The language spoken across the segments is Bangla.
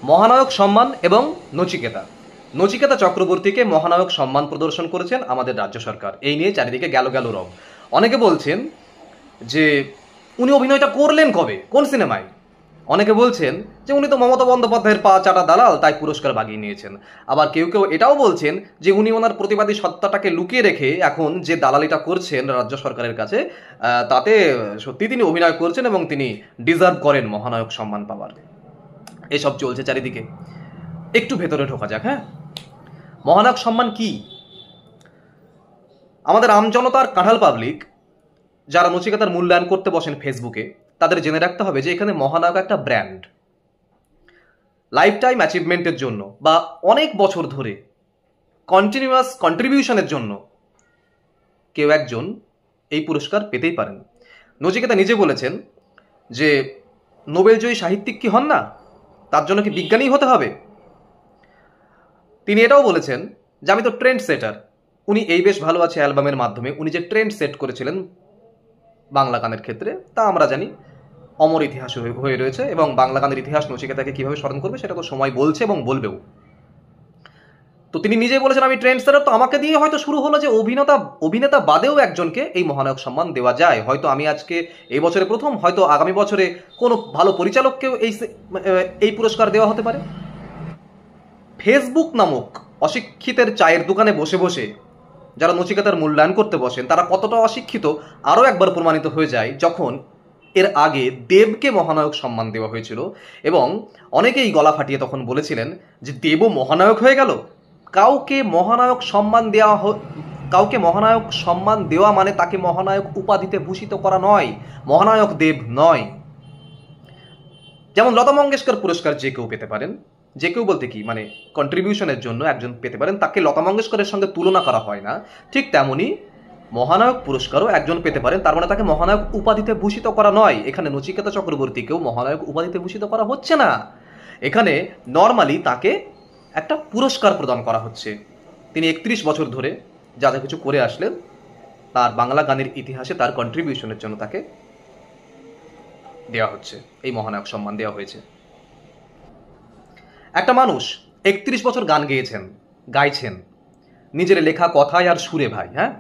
মহানায়ক সম্মান এবং নচিকেতা। নচিকেতা চক্রবর্তীকে মহানায়ক সম্মান প্রদর্শন করেছেন আমাদের রাজ্য সরকার। এই নিয়ে চারিদিকে গেল গেল রব। অনেকে বলছেন যে উনি অভিনয়টা করলেন কবে, কোন সিনেমায়। অনেকে বলছেন যে উনি তো মমতা বন্দ্যোপাধ্যায়ের পা চাটা দালাল, তাই পুরস্কার বাগিয়ে নিয়েছেন। আবার কেউ কেউ এটাও বলছেন যে উনি ওনার প্রতিবাদী সত্তাটাকে লুকিয়ে রেখে এখন যে দালালিটা করছেন রাজ্য সরকারের কাছে, তাতে সত্যি তিনি অভিনয় করছেন এবং তিনি ডিজার্ভ করেন মহানায়ক সম্মান পাওয়ার। এসব চলছে চারিদিকে। একটু ভেতরে ঢোকা যাক। হ্যাঁ, মহানায়ক সম্মান কি? আমাদের আমজনতার কাঁঠাল পাবলিক যারা নচিকেতার মূল্যায়ন করতে বসেন ফেসবুকে, তাদের জেনে রাখতে হবে যে এখানে মহানায়ক একটা ব্র্যান্ড। লাইফ টাইম অ্যাচিভমেন্টের জন্য বা অনেক বছর ধরে কন্টিনিউয়াস কন্ট্রিবিউশনের জন্য কেউ একজন এই পুরস্কার পেতেই পারেন। নচিকেতা নিজে বলেছেন যে নোবেলজয়ী সাহিত্যিক কি হন না, তার জন্য কি বিজ্ঞানী হতে হবে? তিনি এটাও বলেছেন যে আমি তো ট্রেন্ড সেটার। উনি এই বেশ ভালো আছে অ্যালবামের মাধ্যমে উনি যে ট্রেন্ড সেট করেছিলেন বাংলা গানের ক্ষেত্রে, তা আমরা জানি অমর ইতিহাস হয়ে রয়েছে। এবং বাংলা গানের ইতিহাস নচিকেতাকে কিভাবে স্মরণ করবে সেটা তো সময় বলছে এবং বলবেও। তো তিনি নিজেই বলেছেন আমি ট্রেন্ড সেটার। তো আমাকে দিয়ে হয়তো শুরু হলো যে অভিনেতা বাদেও একজনকে এই মহানায়ক সম্মান দেওয়া যায়। হয়তো আমি আজকে এই বছরে প্রথম, হয়তো আগামী বছরে কোনো ভালো পরিচালককেও এই পুরস্কার দেওয়া হতে পারে। ফেসবুক নামক অশিক্ষিতের চায়ের দোকানে বসে বসে যারা নচিকেতার মূল্যায়ন করতে বসেন তারা কতটা অশিক্ষিত আরও একবার প্রমাণিত হয়ে যায় যখন এর আগে দেবকে মহানায়ক সম্মান দেওয়া হয়েছিল এবং অনেকেই গলা ফাটিয়ে তখন বলেছিলেন যে দেবও মহানায়ক হয়ে গেল। কাউকে মহানায়ক সম্মান দেওয়া মানে তাকে মহানায়ক উপাধিতে ভূষিত করা নয়, মহানায়ক দেব নয়। যেমন লতা মঙ্গেশকর পুরস্কার যে কেউ পেতে পারেন, যে কেউ বলতে কি মানে কন্ট্রিবিউশনের জন্য একজন পেতে পারেন, তাকে লতা মঙ্গেশকরের সঙ্গে তুলনা করা হয় না। ঠিক তেমনি মহানায়ক পুরস্কারও একজন পেতে পারেন, তার মানে তাকে মহানায়ক উপাধিতে ভূষিত করা নয়। এখানে নচিকেতা চক্রবর্তীকেও মহানায়ক উপাধিতে ভূষিত করা হচ্ছে না, এখানে নর্মালি তাকে একটা পুরস্কার প্রদান করা হচ্ছে। তিনি 31 বছর ধরে যা যা কিছু করে আসলেন তার বাংলা গানের ইতিহাসে তার কন্ট্রিবিউশনের জন্য তাকে দেওয়া হচ্ছে, এই মহানায়ক সম্মান দেওয়া হয়েছে। একটা মানুষ 31 বছর গান গাইছেন নিজের লেখা কথায় আর সুরে। ভাই হ্যাঁ,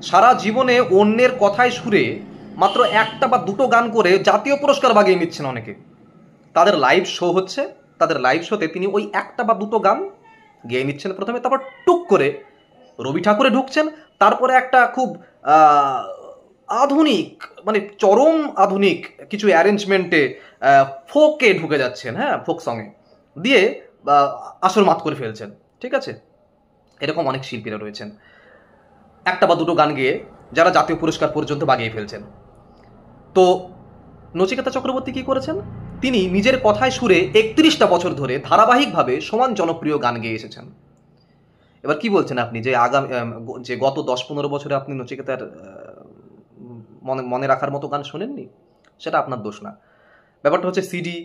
সারা জীবনে অন্যের কথায় সুরে মাত্র একটা বা দুটো গান করে জাতীয় পুরস্কার বাগিয়ে নিচ্ছেন অনেকে। তাদের লাইভ শো হচ্ছে, তাদের লাইভ শোতে তিনি ওই একটা বা দুটো গান গেয়ে নিচ্ছেন প্রথমে, তারপর টুক করে রবি ঠাকুরে ঢুকছেন, তারপরে একটা খুব আধুনিক মানে চরম আধুনিক কিছু অ্যারেঞ্জমেন্টে ফোকে ঢুকে যাচ্ছেন। হ্যাঁ, ফোক সঙ্গে দিয়ে আসর মাত করে ফেলছেন। ঠিক আছে, এরকম অনেক শিল্পীরা রয়েছেন একটা বা দুটো গান গেয়ে যারা জাতীয় পুরস্কার পর্যন্ত বাগিয়ে ফেলছেন। তো নচিকেতা চক্রবর্তী কি করেছেন? তিনি নিজের কথায় সুরে 31টা বছর ধরে ধারাবাহিকভাবে সমান জনপ্রিয় গান গেয়ে এসেছেন। এবার কি বলছেন আপনি যে গত 10-15 বছরে আপনি নচিকেতার মনে রাখার মতো গান শোনেননি? সেটা আপনার দোষ না। ব্যাপারটা হচ্ছে সিডি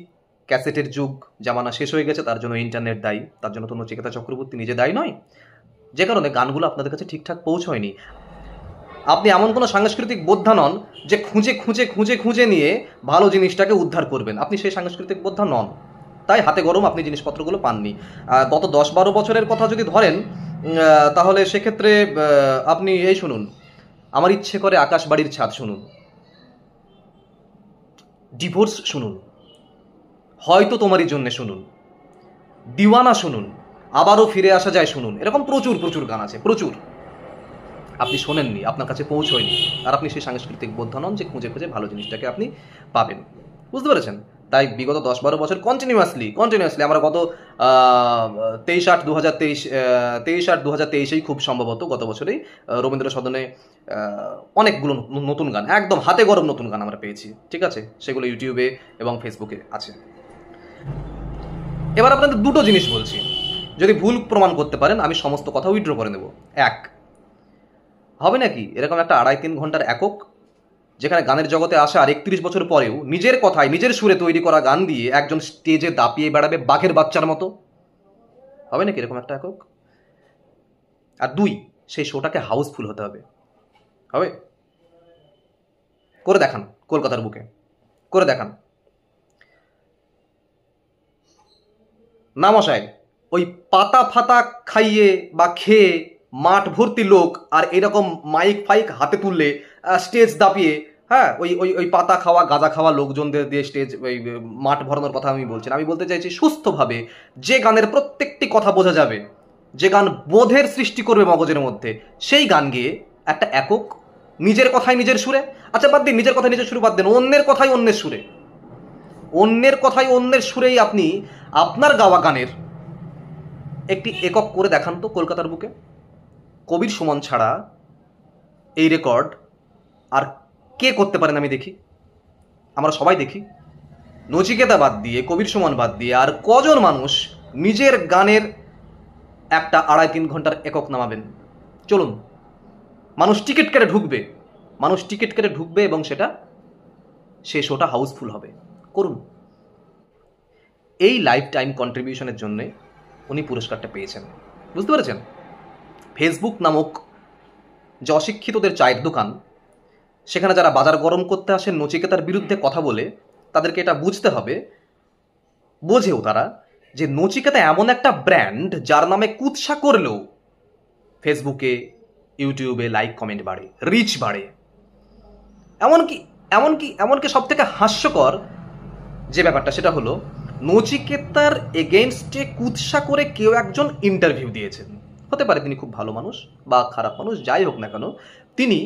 ক্যাসেটের যুগ জামানা শেষ হয়ে গেছে, তার জন্য ইন্টারনেট দায়ী, তার জন্য তো নচিকেতা চক্রবর্তী নিজে দায়ী নয়। যে কারণে গানগুলো আপনাদের কাছে ঠিকঠাক পৌঁছয়নি। আপনি এমন কোনো সাংস্কৃতিক বোদ্ধা নন যে খুঁজে খুঁজে খুঁজে খুঁজে নিয়ে ভালো জিনিসটাকে উদ্ধার করবেন। আপনি সেই সাংস্কৃতিক বোদ্ধা নন, তাই হাতে গরম আপনি জিনিসপত্রগুলো পাননি। গত 10-12 বছরের কথা যদি ধরেন তাহলে সেক্ষেত্রে আপনি এই শুনুন, আমার ইচ্ছে করে আকাশ বাড়ির ছাদ শুনুন, ডিভোর্স শুনুন, হয়তো তোমারই জন্যে শুনুন, দিওয়ানা শুনুন, আবারও ফিরে আসা যায় শুনুন। এরকম প্রচুর প্রচুর গান আছে, প্রচুর। আপনি শোনেননি, আপনার কাছে পৌঁছয়নি, আর আপনি সেই সাংস্কৃতিক বোদ্ধা নন যে খুঁজে খুঁজে ভালো জিনিসটাকে আপনি পাবেন। বুঝতে পেরেছেন? তাই বিগত 10-12 বছর কন্টিনিউয়াসলি আমরা গত 23/8/2023 খুব সম্ভবত গত বছরেই রবীন্দ্র সদনে অনেকগুলো নতুন গান, একদম হাতে গরম নতুন গান আমরা পেয়েছি। ঠিক আছে, সেগুলো ইউটিউবে এবং ফেসবুকে আছে। এবার আপনাদের দুটো জিনিস বলছি, যদি ভুল প্রমাণ করতে পারেন আমি সমস্ত কথা উইথড্র করে নেব। এক, হবে নাকি এরকম একটা 2.5-3 ঘন্টার একক যেখানে গানের জগতে আসা আর 31 বছর পরেও নিজের কথায় নিজের সুরে তৈরি করা গান দিয়ে একজন স্টেজে দাপিয়ে বেড়াবে বাঘের বাচ্চার মতো? হবে নাকি এরকম একটা একক? আর 2, সেই শোটাকে হাউসফুল হতে হবে। হবে? করে দেখান, কলকাতার বুকে করে দেখান। না মশাই, ওই পাতা ফাতা খাইয়ে বা খেয়ে মাঠ ভর্তি লোক আর এরকম মাইক ফাইক হাতে তুললে স্টেজ দাপিয়ে, হ্যাঁ, ওই ওই ওই পাতা খাওয়া গাঁজা খাওয়া লোকজনদের দিয়ে স্টেজ ওই মাঠ ভরানোর কথা আমি বলছি না। আমি বলতে চাইছি সুস্থভাবে যে গানের প্রত্যেকটি কথা বোঝা যাবে, যে গান বোধের সৃষ্টি করবে মগজের মধ্যে, সেই গান গিয়ে একটা একক নিজের কথায় নিজের সুরে, আচ্ছা বাদ দিন নিজের কথায় নিজের সুরে বাদ দেন, অন্যের কথাই অন্যের সুরে, অন্যের কথাই অন্যের সুরেই আপনি আপনার গাওয়া গানের একটি একক করে দেখান তো কলকাতার বুকে। কবির সুমন ছাড়া এই রেকর্ড আর কে করতে পারেন আমি দেখি, আমরা সবাই দেখি। নচিকেতা বাদ দিয়ে, কবির সুমন বাদ দিয়ে আর কজন মানুষ নিজের গানের একটা 2.5-3 ঘন্টার একক নামাবেন? চলুন, মানুষ টিকিট কেটে ঢুকবে, মানুষ টিকিট কেটে ঢুকবে এবং সেটা সেই শোটা হাউসফুল হবে। করুন। এই লাইফ টাইম কন্ট্রিবিউশনের জন্য উনি পুরস্কারটা পেয়েছেন, বুঝতে পেরেছেন? ফেসবুক নামক যে অশিক্ষিতদের চায়ের দোকান, সেখানে যারা বাজার গরম করতে আসেন নচিকেতার বিরুদ্ধে কথা বলে, তাদেরকে এটা বুঝতে হবে, বোঝেও তারা, যে নচিকেতা এমন একটা ব্র্যান্ড যার নামে কুৎসা করলেও ফেসবুকে ইউটিউবে লাইক কমেন্ট বাড়ে, রিচ বাড়ে। এমনকি এমনকি এমনকি সব থেকে হাস্যকর যে ব্যাপারটা সেটা হলো নচিকেতার এগেনস্টে কুৎসা করে কেউ একজন ইন্টারভিউ দিয়েছেন। হতে পারে তিনি খুব ভালো মানুষ বা খারাপ মানুষ, যাই হোক না কেন, তিনি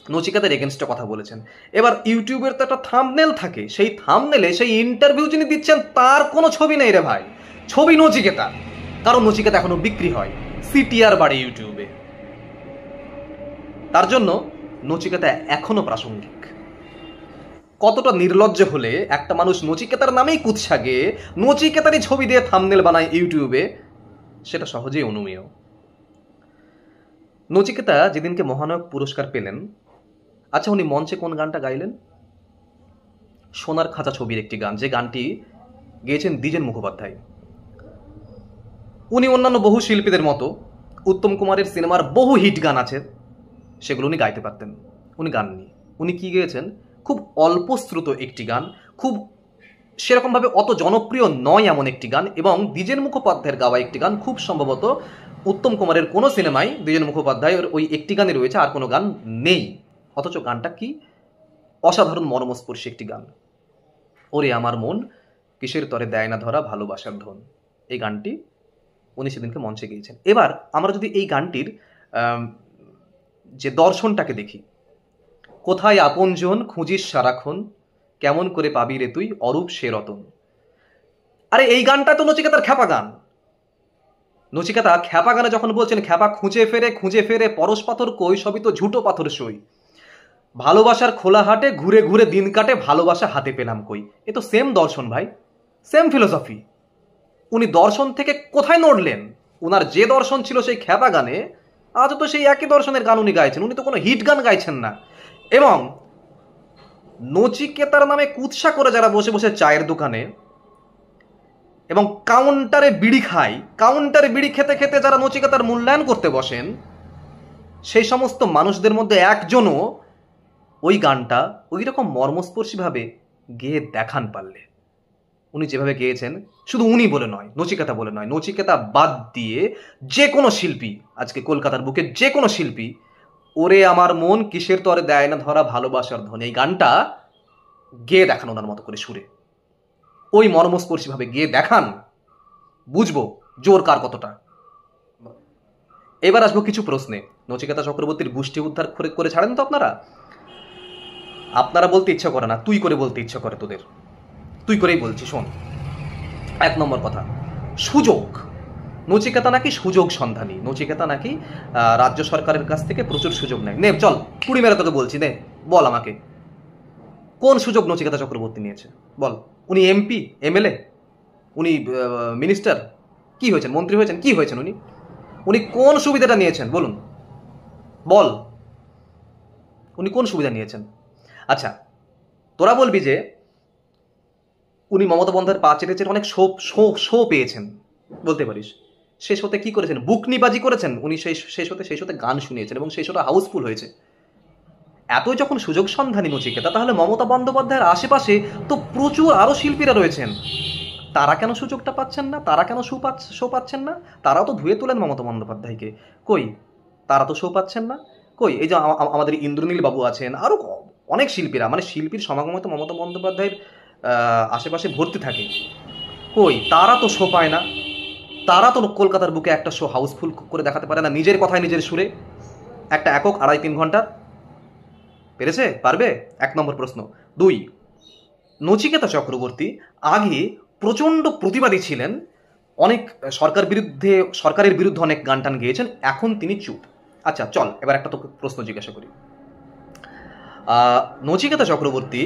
নচিকেতার এগেনস্টে কথা বলেছেন। এবার ইউটিউবের তো একটা থাম্বনেল থাকে, সেই থাম্বনেলে সেই ইন্টারভিউ যিনি দিচ্ছেন তার কোনো ছবি নেই রে ভাই, ছবি নচিকেতা। কারণ নচিকেতা এখনো বিক্রি হয়, সিটিআর বাড়ে ইউটিউবে, তার জন্য নচিকেতা এখনো প্রাসঙ্গিক। কতটা নির্লজ্জ হলে একটা মানুষ নচিকেতার নামেই কুৎসা গেয়ে নচিকেতারই ছবি দিয়ে থাম্বনেল বানায় ইউটিউবে, সেটা সহজেই অনুমেয়। নচিকেতা যেদিনকে মহানায়ক পুরস্কার পেলেন, আচ্ছা উনি মঞ্চে কোন গানটা গাইলেন? সোনার খাঁচা ছবির একটি গান, যে গানটি গেয়েছেন দ্বিজেন মুখোপাধ্যায়। উনি অন্যান্য বহু শিল্পীদের মতো উত্তম কুমারের সিনেমার বহু হিট গান আছে, সেগুলো উনি গাইতে পারতেন, উনি গাননি। উনি কি গেয়েছেন? খুব অল্প শ্রুত একটি গান, খুব সেরকমভাবে অত জনপ্রিয় নয় এমন একটি গান, এবং দ্বিজেন মুখোপাধ্যায়ের গাওয়া একটি গান। খুব সম্ভবত উত্তম কুমারের কোনো সিনেমায় দ্বিজেন মুখোপাধ্যায়ের ওই একটি গানই রয়েছে, আর কোনো গান নেই। অথচ গানটা কি অসাধারণ মর্মস্পর্শী একটি গান। ওরে আমার মন কিসের তরে দেয় না ধরা ভালোবাসার ধন, এই গানটি উনি সেদিনকে মঞ্চে গেয়েছেন। এবার আমরা যদি এই গানটির যে দর্শনটাকে দেখি, কোথায় আপনজন খুঁজিস সারাক্ষণ, কেমন করে পাবি রে তুই অরূপ সে রতন। আরে এই গানটা তো নচিকেতার খ্যাপা গান। নচিকেতা খ্যাপা গানে যখন বলছেন খ্যাপা খুঁজে ফেরে পরশ পাথর কই, সবই তো ঝুটো পাথর সই, ভালোবাসার খোলা হাটে ঘুরে ঘুরে দিন কাটে, ভালোবাসা হাতে পেলাম কই। এ তো সেম দর্শন ভাই, সেম ফিলোসফি। উনি দর্শন থেকে কোথায় নড়লেন? উনার যে দর্শন ছিল সেই খ্যাপা গানে, আজও তো সেই একই দর্শনের গান উনি গাইছেন। উনি তো কোনো হিট গান গাইছেন না। এবং নচিকেতার নামে কুৎসা করে যারা বসে বসে চায়ের দোকানে এবং কাউন্টারে বিড়ি খায়, কাউন্টারে বিড়ি খেতে খেতে যারা নচিকেতার মূল্যায়ন করতে বসেন, সেই সমস্ত মানুষদের মধ্যে একজনও ওই গানটা ওই রকম মর্মস্পর্শীভাবে গেয়ে দেখান পারলে। উনি যেভাবে গেয়েছেন, শুধু উনি বলে নয়, নচিকেতা বলে নয়, নচিকেতা বাদ দিয়ে যে কোনো শিল্পী, আজকে কলকাতার বুকে যে কোনো শিল্পী, ওরে আমার মন কিসের তরে দেয় না ধরা ভালোবাসার ধন, এই গানটা গেয়ে দেখান ওনার মতো করে সুরে, ওই মর্মস্পর্শীভাবে গেয়ে দেখান, বুঝবো জোর কার কতটা। এবার আসবো কিছু প্রশ্নে। নচিকেতা চক্রবর্তীর গোষ্ঠী উদ্ধার করে ছাড়েন তো আপনারা? আপনারা বলতে ইচ্ছা করে না, তুই করে বলতে ইচ্ছা করে তোদের, তুই করেই বলছি। শোন, 1 নম্বর কথা, সুযোগ। নচিকেতা নাকি সুযোগ সন্ধানী, নচিকেতা নাকি রাজ্য সরকারের কাছ থেকে প্রচুর সুযোগ নেয়। নে চল কুড়ি মেরে তোকে বলছি, নে বল আমাকে কোন সুযোগ নচিকেতা চক্রবর্তী নিয়েছে, বল। উনি এমপি, এমএলএ, উনি মিনিস্টার, কি হয়েছেন? মন্ত্রী হয়েছেন, কি হয়েছেন উনি? উনি কোন সুবিধাটা নিয়েছেন বলুন, বল, উনি কোন সুবিধা নিয়েছেন? আচ্ছা, তোরা বলবি যে উনি মমতা বন্দ্যোপাধ্যায়ের পা চেটেছেন, অনেক শো পেয়েছেন, বলতে পারিস। শেষ হতে কি করেছেন? বুকনিবাজি করেছেন। উনি শেষ হতে গান শুনিয়েছেন এবং সেই শোটা হাউসফুল হয়েছে। এতই যখন সুযোগ সন্ধানী নচিকেতা, তাহলে মমতা বন্দ্যোপাধ্যায়ের আশেপাশে তো প্রচুর আরো শিল্পীরা রয়েছেন, তারা কেন সুযোগটা পাচ্ছেন না? তারা কেন শো পাচ্ছেন না? তারাও তো ধুয়ে তোলেন মমতা বন্দ্যোপাধ্যায়কে। কই তারা তো শো পাচ্ছেন না? কই এই যে আমাদের ইন্দ্রনীল বাবু আছেন, আরও অনেক শিল্পীরা, মানে শিল্পীর সমাগমে তো মমতা বন্দ্যোপাধ্যায়ের আশেপাশে ভর্তি থাকে। কই তারা তো শো পায় না? তারা তো কলকাতার বুকে একটা শো হাউসফুল করে দেখাতে পারে না নিজের কথায় নিজের সুরে, একটা একক 2.5-3 ঘন্টার? পেরেছে? পারবে? 1 নম্বর প্রশ্ন। 2, নচিকেতা চক্রবর্তী আগে প্রচণ্ড প্রতিবাদী ছিলেন, অনেক সরকারের বিরুদ্ধে অনেক গান টান গেয়েছেন, এখন তিনি চুপ। আচ্ছা চল এবার একটা তো প্রশ্ন জিজ্ঞাসা করি। নচিকেতা চক্রবর্তী,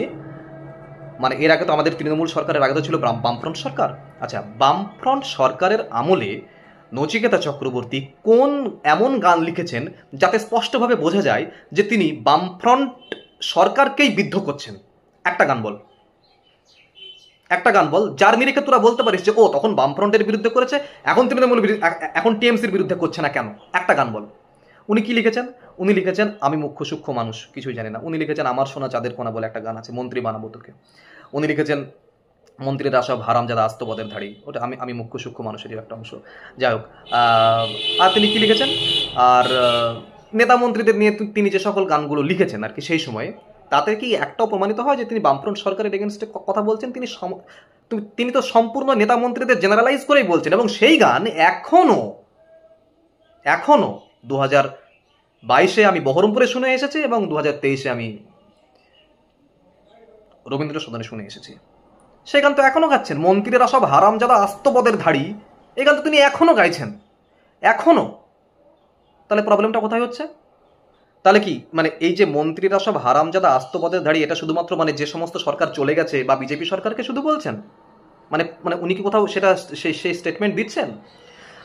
মানে এর আগে তো আমাদের তৃণমূল সরকারের আগে তো ছিল বামফ্রন্ট সরকার। আচ্ছা, বামফ্রন্ট সরকারের আমলে নচিকেতা চক্রবর্তী কোন এমন গান লিখেছেন যাতে স্পষ্টভাবে বোঝা যায় যে তিনি বামফ্রন্ট সরকারকেই বিদ্ধ করছেন? একটা গান বল, একটা গান বল যার নিরিখে তোরা বলতে পারিস যে ও তখন বামফ্রন্টের বিরুদ্ধে করেছে, এখন টিএমসির বিরুদ্ধে করছে না কেন? একটা গান বল। উনি কি লিখেছেন? উনি লিখেছেন আমি মুখ্য সূক্ষ্ম মানুষ, কিছুই জানি না। উনি লিখেছেন আমার সোনা চাঁদের কোনা বলে একটা গান আছে, মন্ত্রী বানাবো তোকে। উনি লিখেছেন মন্ত্রীরা সব হারামজাদা আস্তপদের ধাড়ি, ওটা আমি মুখ্য সূক্ষ্ম মানুষেরই একটা অংশ। যাই হোক, আর তিনি কি লিখেছেন? আর নেতা মন্ত্রীদের নিয়ে তিনি যে সকল গানগুলো লিখেছেন আর কি সেই সময়ে, তাতে কি একটাও প্রমাণিত হয় যে তিনি বামফ্রন্ট সরকারের এগেনস্টে কথা বলছেন? তিনি তো সম্পূর্ণ নেতা মন্ত্রীদের জেনারেলাইজ করেই বলছেন, এবং সেই গান এখনো 2022-এ আমি বহরমপুরে শুনে এসেছি এবং 2023-এ আমি রবীন্দ্র সদনে শুনে এসেছি। সেই গান তো এখনো গাচ্ছেন, মন্ত্রীরা সব হারামজাদা আস্তপদের ধাড়ি, এই গান তো তিনি এখনো গাইছেন, এখনো। তাহলে প্রবলেমটা কোথায় হচ্ছে? তাহলে কি মানে এই যে মন্ত্রীরা সব হারামজাদা আস্তপদের ধাড়ি, এটা শুধুমাত্র মানে যে সমস্ত সরকার চলে গেছে বা বিজেপি সরকারকে শুধু বলছেন? মানে উনি কি কোথাও সেটা সেই স্টেটমেন্ট দিচ্ছেন?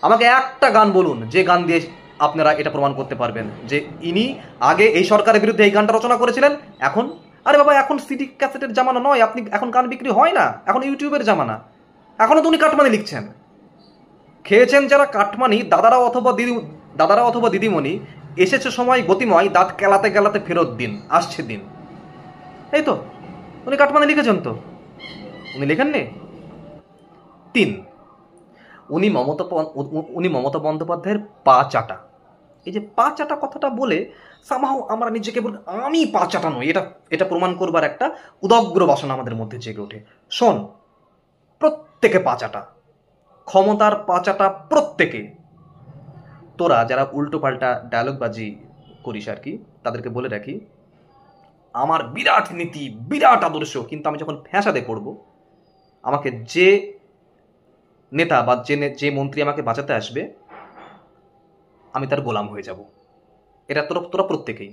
আমাকে একটা গান বলুন যে গান দিয়ে আপনারা এটা প্রমাণ করতে পারবেন যে ইনি আগে এই সরকারের বিরুদ্ধে এই গানটা রচনা করেছিলেন। এখন আরে বাবা, এখন সিডি ক্যাসেটের জামানা নয়, আপনি এখন গান বিক্রি হয় না, এখন ইউটিউবের জামানা। এখনো তো উনি কাটমানি লিখছেন। খেয়েছেন যারা কাটমানি, দাদারা অথবা দিদিমণি, এসেছে সময় গতিময়, দাঁত কেলাতে কেলাতে ফেরত দিন, আসছে দিন। এই তো উনি কাটমানি লিখেছেন, তো উনি লেখেননি। 3, উনি মমতা বন্দ্যোপাধ্যায়ের পা চাটা। এই যে পা চাটা কথাটা বলে সামহাও আমরা নিজেকে বলি আমি পা চাটা নই, এটা প্রমাণ করবার একটা উদগ্র বাসনা আমাদের মধ্যে জেগে ওঠে। শোন, প্রত্যেকে পা চাটা, ক্ষমতার পা চাটা প্রত্যেকে। তোরা যারা উল্টো পাল্টা ডায়লগবাজি করিস আর কি, তাদেরকে বলে রাখি আমার বিরাট নীতি, বিরাট আদর্শ, কিন্তু আমি যখন ফ্যাসাদে পড়ব, আমাকে যে নেতা বা যে মন্ত্রী আমাকে বাঁচাতে আসবে, আমি তার গোলাম হয়ে যাব। এটা তোরা প্রত্যেকেই।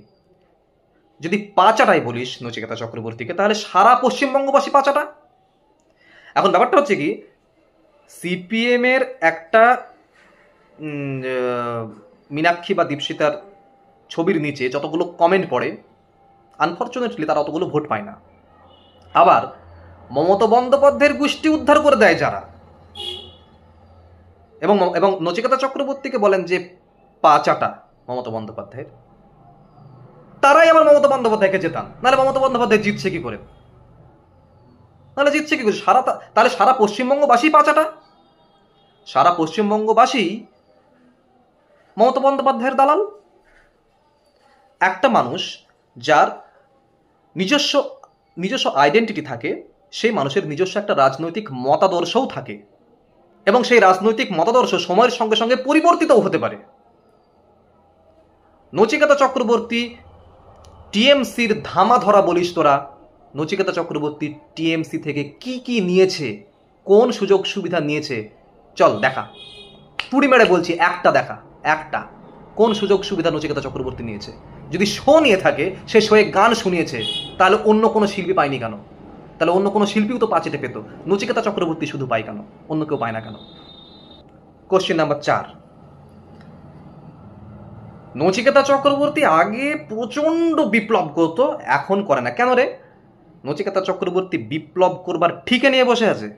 যদি পাচাটাই বলিস নচিকেতা চক্রবর্তীকে, তাহলে সারা পশ্চিমবঙ্গবাসী পাচাটা। এখন ব্যাপারটা হচ্ছে কি, সিপিএমের একটা মীনাক্ষী বা দীপশিতার ছবির নিচে যতগুলো কমেন্ট পড়ে, আনফর্চুনেটলি তারা অতগুলো ভোট পায় না। আবার মমতা বন্দ্যোপাধ্যায়ের গোষ্ঠী উদ্ধার করে দেয় যারা, এবং নচিকেতা চক্রবর্তীকে বলেন যে পা চাটা মমতা বন্দ্যোপাধ্যায়ের, তারাই আবার মমতা বন্দ্যোপাধ্যায়কে জেতান। নাহলে মমতা বন্দ্যোপাধ্যায় জিতছে কি করে? তাহলে সারা পশ্চিমবঙ্গবাসী পা চাটা, সারা পশ্চিমবঙ্গবাসী মমতা বন্দ্যোপাধ্যায়ের দালাল। একটা মানুষ যার নিজস্ব আইডেন্টিটি থাকে, সেই মানুষের নিজস্ব একটা রাজনৈতিক মতাদর্শও থাকে, এবং সেই রাজনৈতিক মতাদর্শ সময়ের সঙ্গে সঙ্গে পরিবর্তিতও হতে পারে। নচিকেতা চক্রবর্তী টিএমসির ধামা ধরা বলিস তোরা, নচিকেতা চক্রবর্তী টিএমসি থেকে কি কি নিয়েছে, কোন সুযোগ সুবিধা নিয়েছে, চল দেখা, তুড়ি মেরে বলছি, একটা দেখা, একটা কোন সুযোগ সুবিধা নচিকেতা চক্রবর্তী নিয়েছে। যদি শো নিয়ে থাকে, সে শোয়ে গান শুনিয়েছে, তাহলে অন্য কোনো শিল্পী পায়নি কেন? তাহলে অন্য কোনো শিল্পীও তো পাচেটে পেত, নচিকেতা চক্রবর্তী শুধু পায় কেন? অন্য কেউ পায় না কেন? কোশ্চেন নাম্বার 4, নচিকেতা চক্রবর্তী আগে প্রচন্ড বিপ্লব করতো, এখন করে না কেন রে? নচিকেতা চক্রবর্তী বিপ্লব করবার ঠিকে নিয়ে বসে আছে?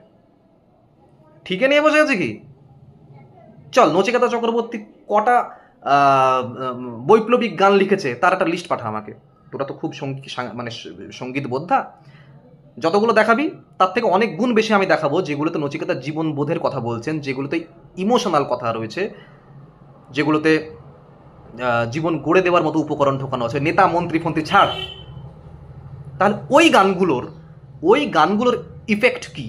ঠিকে নিয়ে বসে আছে কি? চল, নচিকেতা চক্রবর্তী কটা বৈপ্লবিক গান লিখেছে তার একটা লিস্ট পাঠা আমাকে। তোরা তো খুব সঙ্গীত বোদ্ধা, যতগুলো দেখাবি তার থেকে অনেক গুণ বেশি আমি দেখাবো যেগুলোতে নচিকেতার জীবন বোধের কথা বলছেন, যেগুলোতে ইমোশনাল কথা রয়েছে, যেগুলোতে জীবন গড়ে দেওয়ার মতো উপকরণ ঢোকানো আছে, নেতা মন্ত্রী ফন্ত্রী ছাড়। তাহলে ওই গানগুলোর ইফেক্ট কি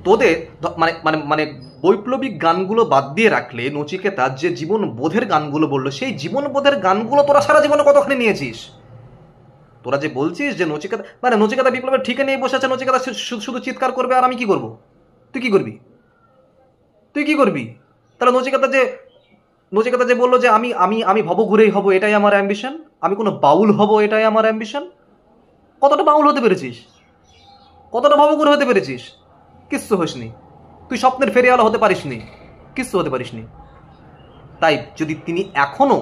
তোদের? মানে মানে মানে বৈপ্লবিক গানগুলো বাদ দিয়ে রাখলে নচিকেতা যে জীবন বোধের গানগুলো বললো, সেই জীবন বোধের গানগুলো তোরা সারা জীবনে কতখানি নিয়েছিস? তোরা যে বলছিস যে নচিকেতা বিপ্লবের ঠিকে নিয়ে বসে আছে, নচিকেতা শুধু চিৎকার করবে আর আমি কি করব? তুই কি করবি? তাহলে নচিকেতা যে বললো যে আমি আমি আমি ভবঘুরেই হব, এটাই আমার অ্যাম্বিশন, আমি কোনো বাউল হব, এটাই আমার অ্যাম্বিশন। কতটা বাউল হতে পেরেছিস? কতটা ভবঘুরে হতে পেরেছিস? কিচ্ছু হসনি। তুই স্বপ্নের ফেরিওয়ালা হতে পারিসনি, কিচ্ছু হতে পারিসনি। তাই যদি তিনি এখনো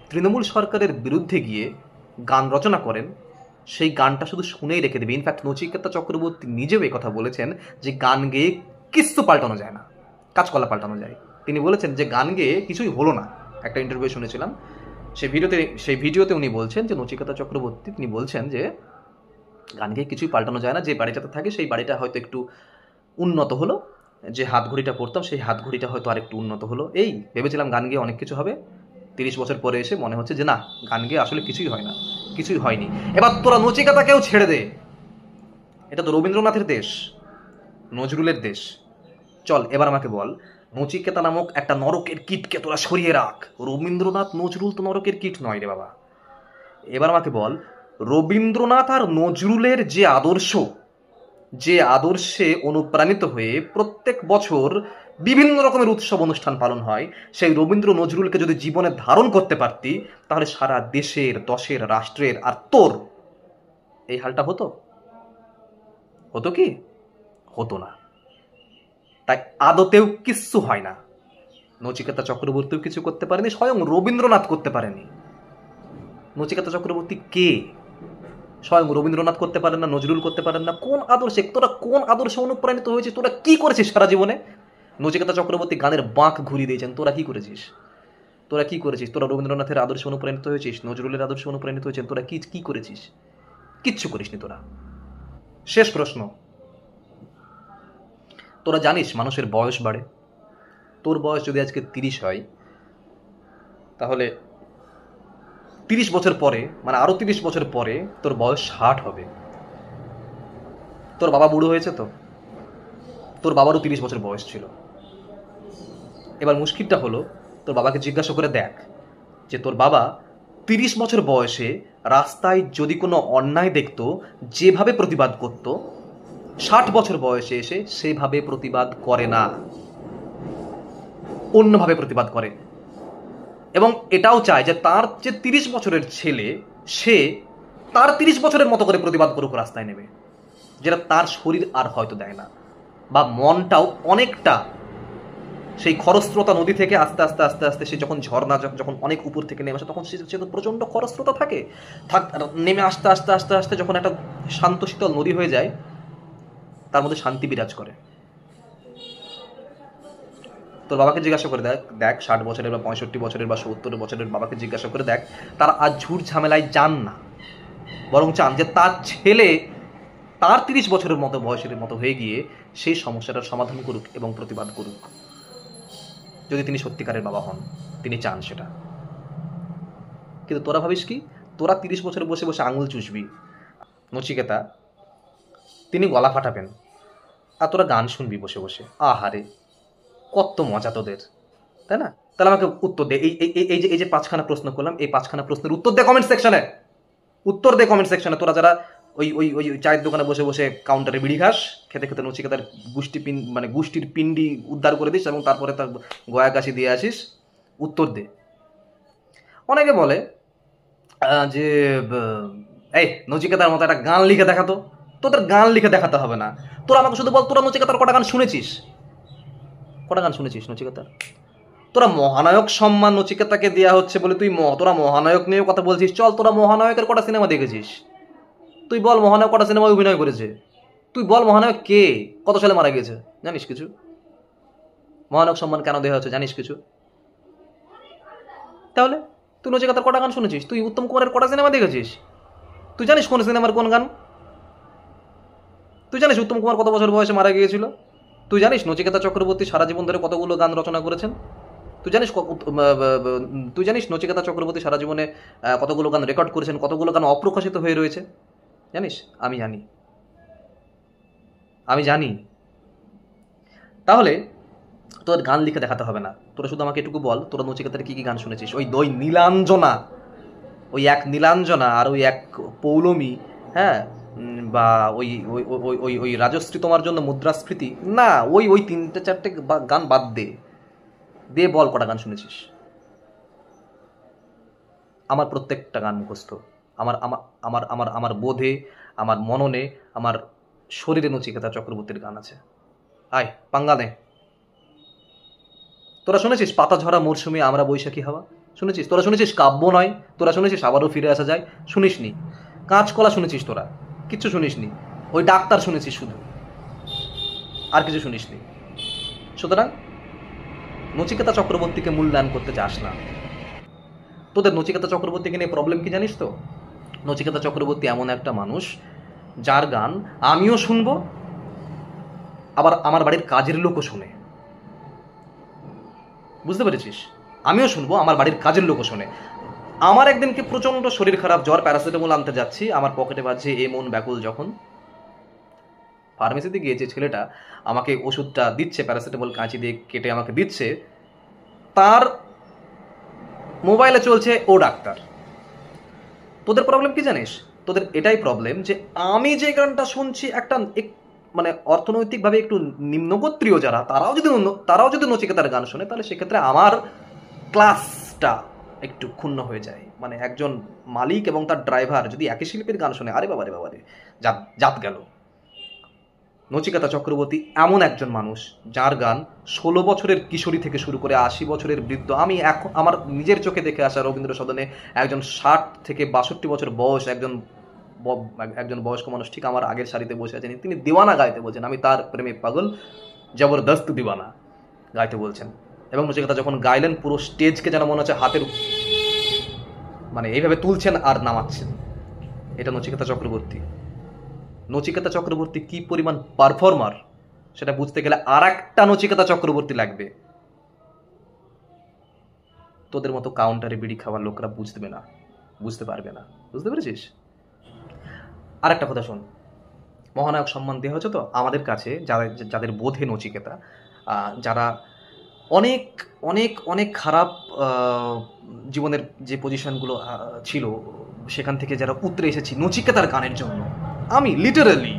তৃণমূল সরকারের বিরুদ্ধে গিয়ে গান রচনা করেন, সেই গানটা শুধু শুনেই রেখে দেবে। ইনফ্যাক্ট নচিকেতা চক্রবর্তী নিজেও এই কথা বলেছেন যে গান গেয়ে কিচ্ছু পাল্টানো যায় না, কাজকলা পাল্টানো যায়। তিনি বলেছেন যে গান গেয়ে কিছুই হলো না। একটা ইন্টারভিউ শুনেছিলাম, সেই ভিডিওতে উনি বলছেন যে নচিকেতা চক্রবর্তী তিনি বলছেন যে গান গেয়ে কিছুই পাল্টানো যায় না, যে বাড়িটাতে থাকে সেই বাড়িটা হয়তো একটু উন্নত হলো, যে হাত ঘড়িটা পরতাম সেই হাত ঘড়িটা হয়তো আর একটু উন্নত হলো, এই ভেবেছিলাম গান গেয়ে অনেক কিছু হবে। 30 বছর পরে এসে মনে হচ্ছে যে না, গান গেয়ে আসলে কিছুই হয় না, কিছুই হয়নি। এবার তোরা নচিকেতাকেও ছেড়ে দে, এটা তো রবীন্দ্রনাথের দেশ, নজরুলের দেশ। চল এবার আমাকে বল, নচিকেতা নামক একটা নরকের কীটকে তোরা সরিয়ে রাখ। রবীন্দ্রনাথ নজরুল তো নরকের কীট নয় রে বাবা। এবার আমাকে বল, রবীন্দ্রনাথ আর নজরুলের যে আদর্শে অনুপ্রাণিত হয়ে প্রত্যেক বছর বিভিন্ন রকমের উৎসব অনুষ্ঠান পালন হয়, সেই রবীন্দ্র নজরুলকে যদি জীবনে ধারণ করতে পারতি, তাহলে সারা দেশের, দশের, রাষ্ট্রের আর তোর এই হালটা হতো? কি হতো না। তাই আদতেও কিচ্ছু হয় না। নচিকেতা চক্রবর্তীও কিছু করতে পারেনি, স্বয়ং রবীন্দ্রনাথ করতে পারেনি। নচিকেতা চক্রবর্তী কে? স্বয়ং রবীন্দ্রনাথ করতে পারেন না, নজরুল করতে পারেন না। তোরা কোন আদর্শে অনুপ্রাণিত হয়েছিস? তোরা কি করেছিস সারা জীবনে? নচিকেতা চক্রবর্তী গানের বাঁক ঘুরিয়ে দিয়েছেন, তোরা কি করেছিস? তোরা রবীন্দ্রনাথের আদর্শে অনুপ্রাণিত হয়েছিস, নজরুলের আদর্শে অনুপ্রাণিত হয়েছেন, তোরা কি করেছিস? কিচ্ছু করিসনি তোরা। শেষ প্রশ্ন, তোরা জানিস মানুষের বয়স বাড়ে? তোর বয়স যদি আজকে 30 হয়, তাহলে 30 বছর পরে, মানে আরো 30 বছর পরে তোর বয়স 60 হবে। তোর বাবা বুড়ো হয়েছে তো, তোর বাবারও 30 বছর বয়স ছিল। এবার মুশকিলটা হলো, তোর বাবাকে জিজ্ঞাসা করে দেখ যে তোর বাবা 30 বছর বয়সে রাস্তায় যদি কোনো অন্যায় দেখতো, যেভাবে প্রতিবাদ করত, 60 বছর বয়সে এসে সেভাবে প্রতিবাদ করে না, অন্যভাবে প্রতিবাদ করে। এবং এটাও চায় যে তার যে 30 বছরের ছেলে, সে তার 30 বছরের মতো করে প্রতিবাদ করুক, রাস্তায় নেবে, যেটা তার শরীর আর হয়তো দেয় না, বা মনটাও অনেকটা সেই খরস্রোতা নদী থেকে আস্তে আস্তে আস্তে আস্তে সে যখন ঝর্ণা যখন অনেক উপর থেকে নেমে আসে, তখন সে তো প্রচণ্ড খরস্রোতা থাকে, নেমে আস্তে আস্তে আস্তে আস্তে যখন একটা শান্ত শীতল নদী হয়ে যায়, তার মধ্যে শান্তি বিরাজ করে। তোর বাবাকে জিজ্ঞাসা করে দেখ 60 বছরের বা 65 বছরের বা 70 বছরের বাবাকে জিজ্ঞাসা করে দেখ, তারা আজ ঝুট ঝামেলায় যান না, বরং চান যে তার ছেলে তার 30 বছরের মতো বয়সের মতো হয়ে গিয়ে সেই সমস্যাটার সমাধান করুক এবং প্রতিবাদ করুক। যদি তিনি সত্যিকারের বাবা হন, তিনি চান সেটা। কিন্তু তোরা ভাবিস কি, তোরা 30 বছরে বসে বসে আঙুল চুষবি। নচিকেতা তিনি গলা ফাটাবেন আর তোরা গান শুনবি বসে বসে। আহারে, কত মজা তোদের, তাই না? তাহলে আমাকে উত্তর দে, এই যে 5খানা প্রশ্ন করলাম, এই 5খানা প্রশ্নের উত্তর দে কমেন্ট সেকশনে। তোরা যারা ওই ওই ওই চায়ের দোকানে বসে বসে কাউন্টারে বিড়ি খাস, খেতে খেতে নচিকেতার গোষ্ঠীর পিন্ডি উদ্ধার করে দিস এবং তারপরে তার গয়া কাশি দিয়ে আসিস, উত্তর দে। অনেকে বলে যে এই নচিকেতার মতো একটা গান লিখে দেখাতো। তোদের গান লিখে দেখাতে হবে না, তোরা আমাকে শুধু বল, তোরা নচিকেতার কটা গান শুনেছিস নচিকেতার? তোরা মহানায়ক সম্মান নচিকেতাকে দেওয়া হচ্ছে বলে তোরা মহানায়ক নিয়ে কথা বলছিস। চল, তোরা মহানায়কের কটা সিনেমা দেখেছিস? তুই বল মহানায়ক কটা সিনেমায় অভিনয় করেছে? তুই বল মহানায়ক কে, কত সালে মারা গেছে, জানিস কিছু? মহানায়ক সম্মান কেন দেওয়া হচ্ছে জানিস কিছু? তাহলে তুই নচিকেতার কটা গান শুনেছিস? তুই উত্তম কুমারের কটা সিনেমা দেখেছিস? তুই জানিস কোন সিনেমার কোন গান? তুই জানিস উত্তম কুমার কত বছর বয়সে মারা গিয়েছিল? তুই জানিস নচিকেতা চক্রবর্তী সারা জীবন ধরে কতগুলো গান রচনা করেছেন? তুই জানিস নচিকেতা চক্রবর্তী সারা জীবনে কতগুলো গান রেকর্ড করেছেন, কতগুলো গান অপ্রকাশিত হয়ে রয়েছে? জানিস? আমি জানি, আমি জানি। তাহলে তোদের গান লিখে দেখাতে হবে না, তোরা শুধু আমাকে এটুকু বল তোরা নচিকেতার কি কি গান শুনেছিস। ওই দই নীলাঞ্জনা, ওই এক নীলাঞ্জনা আর ওই এক পৌলমী, হ্যাঁ, বা ওই ওই ওই ওই ওই রাজশ্রী তোমার জন্য মুদ্রাস্ফীতি, না, ওই ওই তিনটে চারটে গান বাদ দে, দিয়ে বল কটা গান শুনেছিস। আমার প্রত্যেকটা গান মুখস্থ, আমার আমার আমার আমার আমার বোধে, আমার মননে, আমার শরীরে নচিকেতা চক্রবর্তীর গান আছে। আয় পাঙ্গা নে। তোরা শুনেছিস পাতা ঝরা মরশুমে আমরা বৈশাখী হাওয়া? শুনেছিস? তোরা শুনেছিস কাব্য নয়? তোরা শুনেছিস আবারও ফিরে আসা যায়? শুনিসনি। কাঁচকলা শুনেছিস তোরা? কিচ্ছু শুনিসনি। ওই ডাক্তার শুনেছিস শুধু, আর কিছু শুনিসনি। সুতরাং নচিকেতা চক্রবর্তীকে মূল্যায়ন করতে চাস না। তোদের নচিকেতা চক্রবর্তীকে নিয়ে প্রবলেম কি জানিস তো? নচিকেতা চক্রবর্তী এমন একটা মানুষ যার গান আমিও শুনবো, আবার আমার বাড়ির কাজের লোকও শুনে। বুঝতে পেরেছিস? আমিও শুনবো, আমার বাড়ির কাজের লোকও শোনে। আমার একদিনকে প্রচণ্ড শরীর খারাপ, জ্বর, প্যারাসিটামল আনতে যাচ্ছি, আমার পকেটে বাজছে এ মন ব্যাকুল যখন। ফার্মেসিতে গিয়ে যে ছেলেটা আমাকে ওষুধটা দিচ্ছে, প্যারাসিটামল কাঁচি দিয়ে কেটে আমাকে দিচ্ছে, তার মোবাইলে চলছে ও ডাক্তার। তোদের প্রবলেম কি জানিস? তোদের এটাই প্রবলেম যে আমি যে গানটা শুনছি একটা মানে অর্থনৈতিকভাবে একটু নিম্নগোত্রীয় যারা, তারাও যদি নচিকেতার গান শোনে, তাহলে সেক্ষেত্রে আমার ক্লাসটা একটু ক্ষুণ্ণ হয়ে যায়। মানে একজন মালিক এবং তার ড্রাইভার যদি একই শিল্পীর গান শোনে, আরে বাবারে বাবারে, জাত গেল। নচিকেতা চক্রবর্তী এমন একজন মানুষ যার গান 16 বছরের কিশোরী থেকে শুরু করে 80 বছরের বৃদ্ধ, আমি এখন আমার নিজের চোখে দেখে আসা রবীন্দ্র সদনে একজন 60 থেকে 62 বছর বয়স একজন বয়স্ক মানুষ ঠিক আমার আগের সারিতে বসে আছেন, তিনি দিওয়ানা গাইতে বলছেন, আমি তার প্রেমে পাগল, জবরদস্ত দিওয়ানা গাইতে বলছেন। এবং নচিকেতা যখন গাইলেন পুরো স্টেজকে যেন মনে হচ্ছে হাতের মানে এইভাবে তুলছেন আর নামাচ্ছেন। এটা নচিকেতা চক্রবর্তী। নচিকেতা চক্রবর্তী কি পরিমাণ পারফর্মার সেটা বুঝতে গেলে আর একটা নচিকেতা চক্রবর্তী লাগবে। তোদের মতো কাউন্টারে বিড়ি খাওয়ার লোকরা বুঝতে পারবে না। বুঝতে পেরেছিস? আর একটা কথা শোন, মহানায়ক সম্মান দেওয়া হচ্ছে তো আমাদের কাছে, যাদের বোধে নচিকেতা, যারা অনেক অনেক অনেক খারাপ জীবনের যে পজিশনগুলো ছিল সেখান থেকে যারা উতরে এসেছি নচিকেতার গানের জন্য। আমি লিটারালি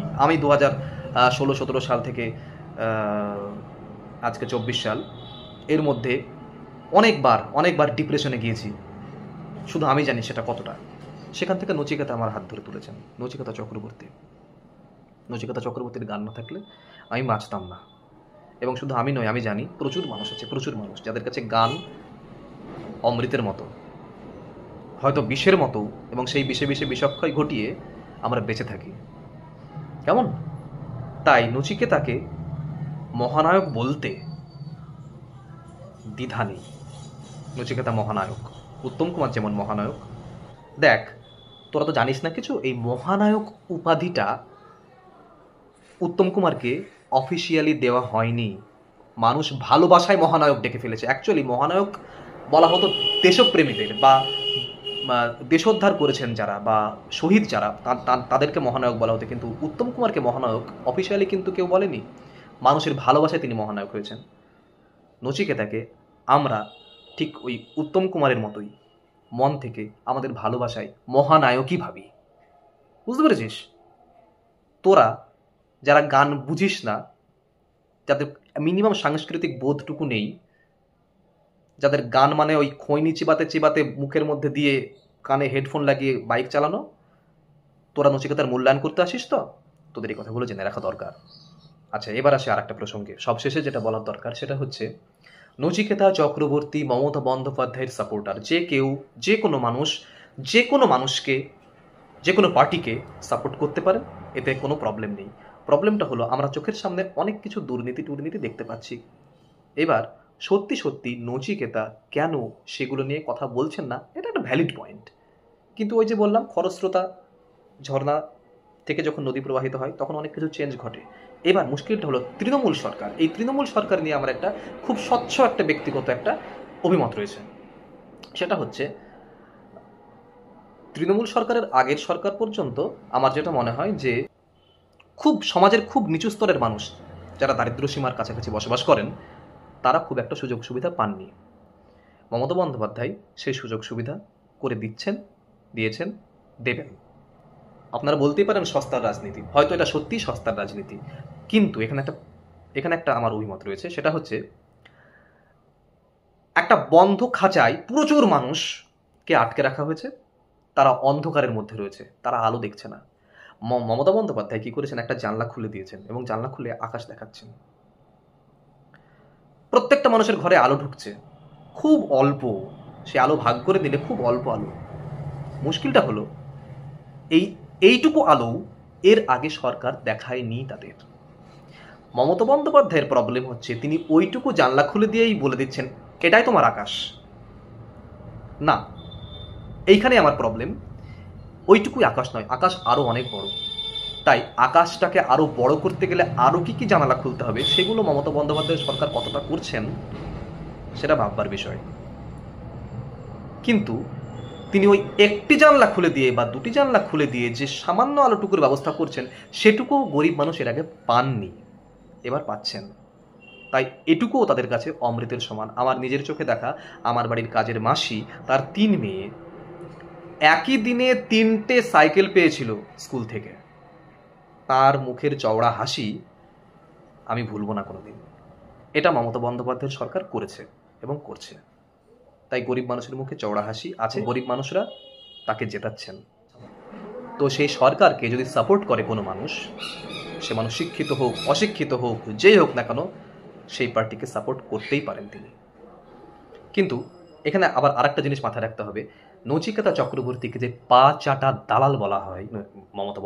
2016-17 সাল থেকে আজকে 24 সাল, এর মধ্যে অনেকবার ডিপ্রেশনে গিয়েছি। শুধু আমি জানি সেটা কতটা। সেখান থেকে নচিকেতা আমার হাত ধরে তুলেছেন। নচিকেতা চক্রবর্তীর গান না থাকলে আমি বাঁচতাম না। এবং শুধু আমি নয়, আমি জানি প্রচুর মানুষ আছে, প্রচুর মানুষ যাদের কাছে গান অমৃতের মতো, হয়তো বিষের মতো, এবং সেই বিষে বিষক্ষয় ঘটিয়ে আমরা বেঁচে থাকি। কেমন? তাই নচিকেতাকে মহানায়ক বলতে দ্বিধা নেই। নচিকেতা মহানায়ক, উত্তম কুমার যেমন মহানায়ক। দেখ, তোরা তো জানিস না কিছু, এই মহানায়ক উপাধিটা উত্তম কুমারকে অফিসিয়ালি দেওয়া হয়নি। মানুষ ভালোবাসায় মহানায়ক ডেকে ফেলেছে। অ্যাকচুয়ালি মহানায়ক বলা হতো দেশপ্রেমীদের, বা দেশোদ্ধার করেছেন যারা, বা শহীদ যারা, তাদেরকে মহানায়ক বলা হতো। কিন্তু উত্তম কুমারকে মহানায়ক অফিসিয়ালি কিন্তু কেউ বলেনি। মানুষের ভালোবাসায় তিনি মহানায়ক হয়েছেন। নচিকেতাকে আমরা ঠিক ওই উত্তম কুমারের মতোই মন থেকে আমাদের ভালোবাসায় মহানায়কই ভাবি। বুঝতে পেরেছিস? তোরা যারা গান বুঝিস না, যাদের মিনিমাম সাংস্কৃতিক বোধটুকু নেই, যাদের গান মানে ওই খৈনি চিবাতে মুখের মধ্যে দিয়ে কানে হেডফোন লাগিয়ে বাইক চালানো, তোরা নচিকেতার মূল্যায়ন করতে আসিস তো? তোদের এই কথাগুলো জেনে রাখা দরকার। আচ্ছা, এবার আসে আর একটা প্রসঙ্গে। সবশেষে যেটা বলার দরকার সেটা হচ্ছে, নচিকেতা চক্রবর্তী মমতা বন্দ্যোপাধ্যায়ের সাপোর্টার যে কোনো মানুষকে, যে কোনো পার্টিকে সাপোর্ট করতে পারে, এতে কোনো প্রবলেম নেই। প্রবলেমটা হলো আমরা চোখের সামনে অনেক কিছু দুর্নীতি দেখতে পাচ্ছি। এবার সত্যি নচিকেতা কেন সেগুলো নিয়ে কথা বলছেন না, এটা একটা ভ্যালিড পয়েন্ট। কিন্তু ওই যে বললাম, খরস্রোতা ঝর্ণা থেকে যখন নদী প্রবাহিত হয় তখন অনেক কিছু চেঞ্জ ঘটে। এবার মুশকিলটা হলো তৃণমূল সরকার। এই তৃণমূল সরকার নিয়ে আমার একটা খুব স্বচ্ছ একটা ব্যক্তিগত একটা অভিমত রয়েছে। সেটা হচ্ছে তৃণমূল সরকারের আগের সরকার পর্যন্ত আমার যেটা মনে হয় যে খুব সমাজের খুব নিচু স্তরের মানুষ যারা দারিদ্র্য সীমার কাছাকাছি বসবাস করেন তারা খুব একটা সুযোগ সুবিধা পাননি। মমতা বন্দ্যোপাধ্যায় সেই সুযোগ সুবিধা করে দিয়েছেন, দেবেন। আপনারা বলতেই পারেন সস্তার রাজনীতি, হয়তো এটা সত্যিই সস্তার রাজনীতি, কিন্তু এখানে একটা আমার অভিমত রয়েছে। সেটা হচ্ছে একটা বন্ধ খাঁচায় প্রচুর মানুষকে আটকে রাখা হয়েছে, তারা অন্ধকারের মধ্যে রয়েছে, তারা আলো দেখছে না। মমতা বন্দ্যোপাধ্যায় কি করেছেন, একটা জানলা খুলে দিয়েছেন এবং জানলা খুলে আকাশ দেখাচ্ছেন। প্রত্যেকটা মানুষের ঘরে আলো ঢুকছে, খুব অল্প, সে আলো ভাগ করে দিলে খুব অল্প আলো। মুশকিলটা হলো এইটুকু আলো এর আগে সরকার দেখায়নি তাদের। মমতা বন্দ্যোপাধ্যায়ের প্রবলেম হচ্ছে তিনি ওইটুকু জানলা খুলে দিয়েই বলে দিচ্ছেন এটাই তোমার আকাশ। না, এইখানে আমার প্রবলেম। ওইটুকুই আকাশ নয়, আকাশ আরো অনেক বড়। তাই আকাশটাকে আরো বড় করতে গেলে আরো কি জানালা খুলতে হবে, সেগুলো মমতা বন্দ্যোপাধ্যায়ের সরকার কতটা করছেন সেটা ভাববার বিষয়। কিন্তু তিনি ওই একটি জানলা খুলে দিয়ে বা দুটি জানলা খুলে দিয়ে যে সামান্য আলোটুকুর ব্যবস্থা করছেন সেটুকু গরিব মানুষ এর আগে পাননি, এবার পাচ্ছেন। তাই এটুকুও তাদের কাছে অমৃতের সমান। আমার নিজের চোখে দেখা আমার বাড়ির কাজের মাসি, তার 3 মেয়ে একই দিনে 3টে সাইকেল পেয়েছিল স্কুল থেকে। তার মুখের চওড়া হাসি আমি ভুলবো না কোনোদিন। এটা মমতা বন্দ্যোপাধ্যায়ের সরকার করেছে এবং করছে। তাই গরিব মানুষের মুখে চওড়া হাসি আছে, গরিব মানুষরা তাকে জেতাচ্ছেন। তো সেই সরকারকে যদি সাপোর্ট করে কোনো মানুষ, সে মানুষ শিক্ষিত হোক অশিক্ষিত হোক যেই হোক না কেন, সেই পার্টিকে সাপোর্ট করতেই পারেন তিনি। কিন্তু এখানে আবার আরেকটা জিনিস মাথায় রাখতে হবে, নচিকেতা চক্রবর্তীকে যে পা চাটা দালাল বলা হয় মমতা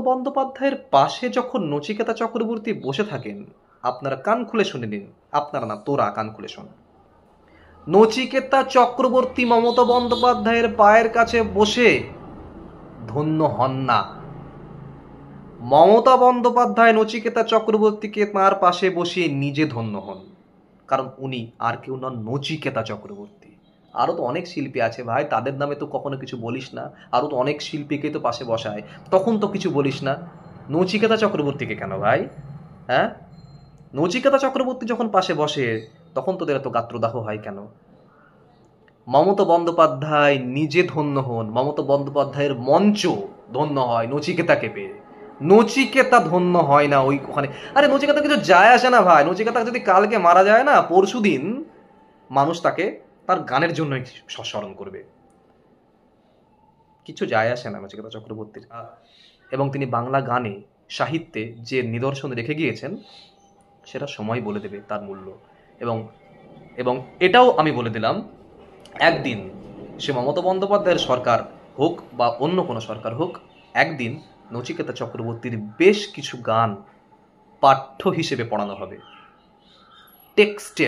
বন্দ্যোপাধ্যায়ের পাশে যখন নচিকেতা চক্রবর্তী বসে থাকেন, আপনারা কান খুলে শুনে নিন, আপনারা না, তোরা কান খুলে শোন। নচিকেতা চক্রবর্তী মমতা বন্দ্যোপাধ্যায়ের পায়ের কাছে বসে ধন্য হন না। মমতা বন্দ্যোপাধ্যায় নচিকেতা চক্রবর্তীকে তাঁর পাশে বসিয়ে নিজে ধন্য হন, কারণ উনি আর কেউ নন, নচিকেতা চক্রবর্তী। আরও তো অনেক শিল্পী আছে ভাই, তাদের নামে তো কখনো কিছু বলিস না। আরও তো অনেক শিল্পীকে তো পাশে বসায়, তখন তো কিছু বলিস না। নচিকেতা চক্রবর্তীকে কেন ভাই? হ্যাঁ, নচিকেতা চক্রবর্তী যখন পাশে বসে তখন তোদের এত গাত্রদাহ হয় কেন? মমতা বন্দ্যোপাধ্যায় নিজে ধন্য হন, মমতা বন্দ্যোপাধ্যায়ের মঞ্চ ধন্য হয় নচিকেতাকে পেয়ে। নচিকেতা ধন্য হয় না ওখানে। আরে নচিকেতা কিছু যায় আসে না ভাই। নচিকেতা যদি কালকে মারা যায় না, পরশুদিন মানুষ তাকে তার গানের জন্যই স্মরণ করবে। কিছু যায় আসে না নচিকেতা চক্রবর্তীর। এবং তিনি বাংলা গানে সাহিত্যে যে নিদর্শন রেখে গিয়েছেন সেটা সময় বলে দেবে তার মূল্য। এবং এটাও আমি বলে দিলাম, একদিন সে মমতা বন্দ্যোপাধ্যায়ের সরকার হোক বা অন্য কোনো সরকার হোক, একদিন নচিকেতা চক্রবর্তীর বেশ কিছু গান পাঠ্য হিসেবে পড়ানো হবে, টেক্সটে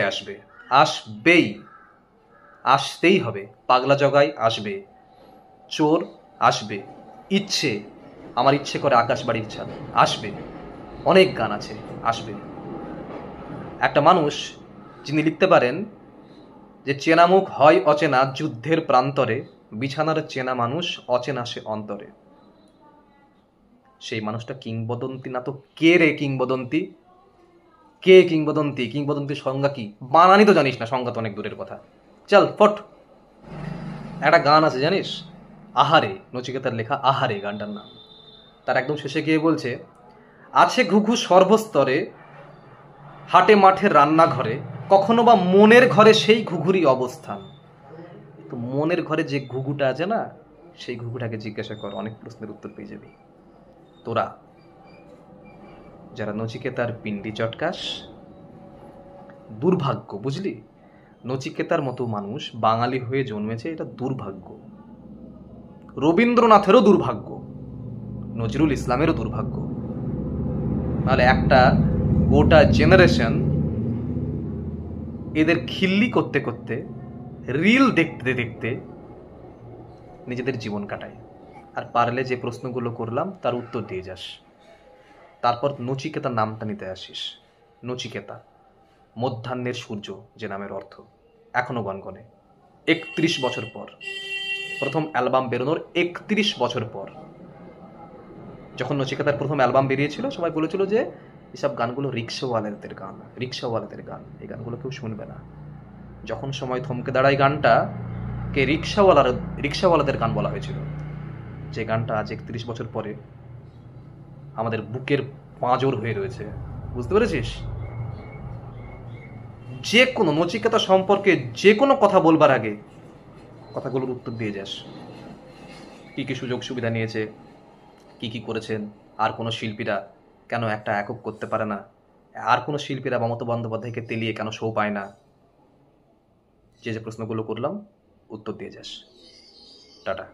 আসতেই হবে। পাগলা জগাই আসবে, চোর আসবে, আমার ইচ্ছে করে আকাশ বাড়ির ছাদ আসবে, অনেক গান আছে, আসবে। একটা মানুষ যিনি লিখতে পারেন যে চেনা মুখ হয় অচেনা যুদ্ধের প্রান্তরে, বিছানার চেনা মানুষ অচেনা সে অন্তরে, সেই মানুষটা কিংবদন্তি না তো কে রে? কিংবদন্তি কে? কিংবদন্তির সংজ্ঞা কি? বানানি তো জানিস না, সংজ্ঞা তো অনেক দূরের কথা। চল ফট। একটা গান আছে জানিস, আহারে, নচিকেতার লেখা আহারে গানটার নাম। তার একদম শেষে গিয়ে বলছে, আছে ঘুঘু সর্বস্তরে, হাটে মাঠে রান্নাঘরে, কখনো বা মনের ঘরে সেই ঘুঘুরই অবস্থান। তো মনের ঘরে যে ঘুঘুটা আছে না, সেই ঘুঘুটাকে জিজ্ঞাসা কর, অনেক প্রশ্নের উত্তর পেয়ে যাবি। তোরা যারা নচিকেতার পিণ্ডি চটকাস, দুর্ভাগ্য, বুঝলি? নচিকেতার মতো মানুষ বাঙালি হয়ে জন্মেছে, এটা দুর্ভাগ্য। রবীন্দ্রনাথেরও দুর্ভাগ্য, নজরুল ইসলামেরও দুর্ভাগ্য। নাহলে একটা গোটা জেনারেশন এদের খিল্লি করতে করতে, রিল দেখতে দেখতে নিজেদের জীবন কাটায়। আর পারলে যে প্রশ্নগুলো করলাম তার উত্তর দিয়ে যাস। তারপর নচিকেতা নামটা নিতে আসিস। নচিকেতা, মধ্যাহ্নের সূর্য যে নামের অর্থ, এখনো গনগনে। 31 বছর পর, প্রথম অ্যালবাম বেরোনোর 31 বছর পর, যখন নচিকেতার প্রথম অ্যালবাম বেরিয়েছিল, সবাই বলেছিল যে এসব গানগুলো রিক্সাওয়ালাদের গান, রিক্সাওয়ালাদের গান, এই গানগুলো কেউ শুনবে না। যখন সময় থমকে দাঁড়ায় গানটাকে রিক্সাওয়ালাদের গান বলা হয়েছিল, যে গানটা আজ 31 বছর পরে আমাদের বুকের পাঁজর হয়ে রয়েছে। বুঝতে পেরেছিস? যে কোনো নচিকেতা সম্পর্কে যে কোনো কথা বলবার আগে কথাগুলোর উত্তর দিয়ে যাস। কী কী সুযোগ সুবিধা নিয়েছে, কি কি করেছেন, আর কোনো শিল্পীরা কেন একটা একক করতে পারে না, আর কোনো শিল্পীরা মমতা বন্দ্যোপাধ্যায়কে তেলিয়ে কেন শো পায় না, যে যে প্রশ্নগুলো করলাম উত্তর দিয়ে যাস। টাটা।